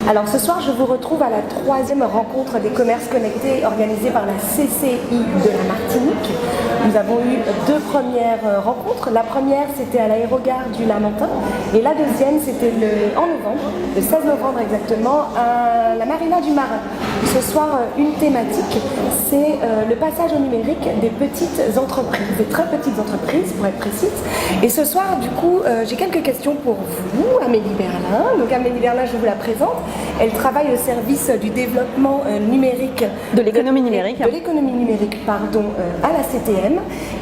Alors ce soir, je vous retrouve à la 3e rencontre des commerces connectés organisée par la CCI de la Martinique. Nous avons eu 2 premières rencontres. La première, c'était à l'aérogare du Lamentin et la deuxième, c'était en novembre, le 16 novembre exactement, à la Marina du Marin. Ce soir, une thématique, c'est le passage au numérique des petites entreprises, des très petites entreprises pour être précise. Et ce soir, du coup, j'ai quelques questions pour vous, Amélie Berlin. Donc Amélie Berlin, je vous la présente. Elle travaille au service du développement numérique, de l'économie numérique, pardon, à la CTM.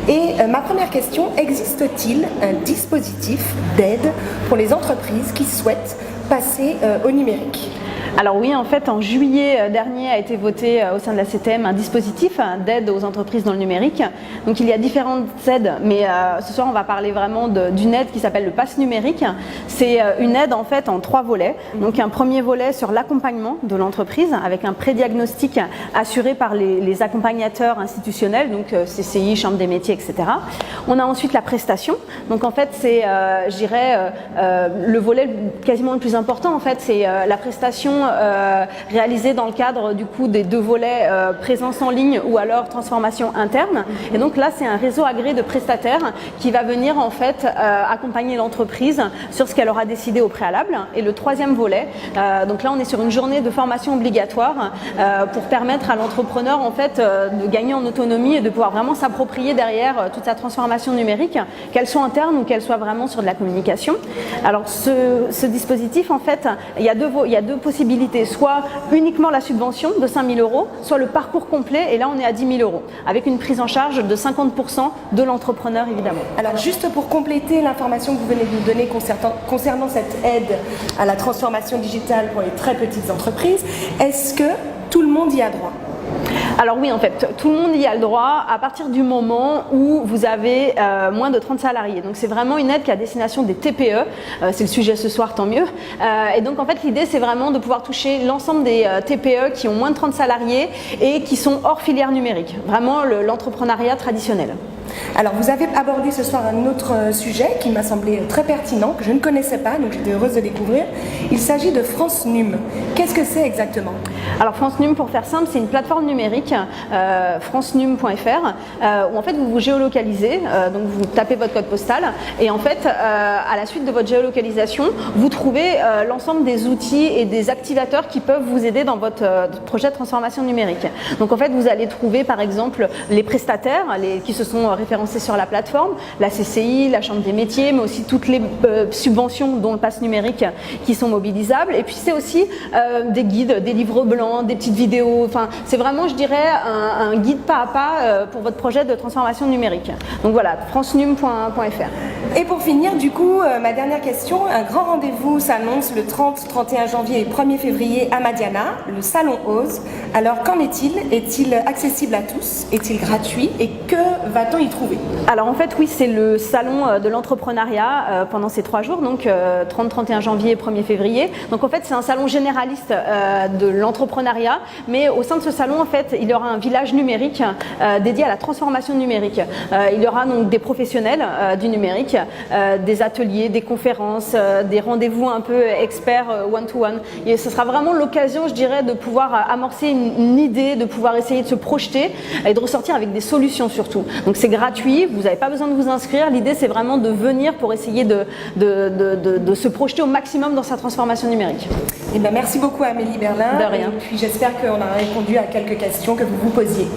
Et ma première question, existe-t-il un dispositif d'aide pour les entreprises qui souhaitent passer au numérique ? Alors oui, en fait, en juillet dernier a été voté au sein de la CTM un dispositif d'aide aux entreprises dans le numérique. Donc il y a différentes aides, mais ce soir on va parler vraiment d'une aide qui s'appelle le Pass numérique. C'est une aide en fait en 3 volets. Donc un premier volet sur l'accompagnement de l'entreprise avec un pré-diagnostic assuré par les accompagnateurs institutionnels, donc CCI, Chambre des métiers, etc. On a ensuite la prestation. Donc en fait c'est, je dirais, le volet quasiment le plus important en fait, c'est la prestation réalisée dans le cadre du coup des 2 volets présence en ligne ou alors transformation interne. Et donc là c'est un réseau agréé de prestataires qui va venir en fait accompagner l'entreprise sur ce qu'elle aura décidé au préalable. Et le 3e volet, donc là on est sur une journée de formation obligatoire pour permettre à l'entrepreneur en fait de gagner en autonomie et de pouvoir vraiment s'approprier derrière toute sa transformation numérique, qu'elle soit interne ou qu'elle soit vraiment sur de la communication. Alors ce dispositif en fait, il y a deux possibilités, soit uniquement la subvention de 5 000 €, soit le parcours complet, et là on est à 10 000 €, avec une prise en charge de 50% de l'entrepreneur évidemment. Alors juste pour compléter l'information que vous venez de nous donner concernant cette aide à la transformation digitale pour les très petites entreprises, est-ce que tout le monde y a droit ? Alors oui, en fait, tout le monde y a le droit à partir du moment où vous avez moins de 30 salariés. Donc c'est vraiment une aide qui est à destination des TPE. C'est le sujet ce soir, tant mieux. Et donc en fait, l'idée, c'est vraiment de pouvoir toucher l'ensemble des TPE qui ont moins de 30 salariés et qui sont hors filière numérique. Vraiment l'entrepreneuriat traditionnel. Alors vous avez abordé ce soir un autre sujet qui m'a semblé très pertinent, que je ne connaissais pas, donc j'étais heureuse de découvrir. Il s'agit de France Num. Qu'est-ce que c'est exactement ? Alors France Num, pour faire simple, c'est une plateforme numérique, francenum.fr, où en fait vous vous géolocalisez, donc vous tapez votre code postal et en fait à la suite de votre géolocalisation, vous trouvez l'ensemble des outils et des activateurs qui peuvent vous aider dans votre projet de transformation numérique. Donc en fait vous allez trouver par exemple les prestataires qui se sont référencés sur la plateforme, la CCI, la Chambre des métiers, mais aussi toutes les subventions dont le pass numérique qui sont mobilisables. Et puis c'est aussi des guides, des livres blancs, des petites vidéos. Enfin, c'est vraiment, je dirais, un guide pas à pas pour votre projet de transformation numérique. Donc voilà, francenum.fr. Et pour finir, du coup, ma dernière question, un grand rendez-vous s'annonce le 30, 31 janvier et 1er février à Madiana, le Salon Ose. Alors qu'en est-il ? Est-il accessible à tous ? Est-il gratuit ? Et que va-t-on y trouver ? Alors en fait oui, c'est le salon de l'entrepreneuriat pendant ces 3 jours, donc 30, 31 janvier et 1er février. Donc en fait c'est un salon généraliste de l'entrepreneuriat, mais au sein de ce salon en fait il y aura un village numérique dédié à la transformation numérique. Il y aura donc des professionnels du numérique, des ateliers, des conférences, des rendez-vous un peu experts one-to-one. Et ce sera vraiment l'occasion, je dirais, de pouvoir amorcer une idée, de pouvoir essayer de se projeter et de ressortir avec des solutions surtout. Donc c'est gratuit, vous n'avez pas besoin de vous inscrire. L'idée c'est vraiment de venir pour essayer de se projeter au maximum dans sa transformation numérique. Eh bien, merci beaucoup Amélie Berlin. De rien. Et puis j'espère qu'on a répondu à quelques questions que vous vous posiez.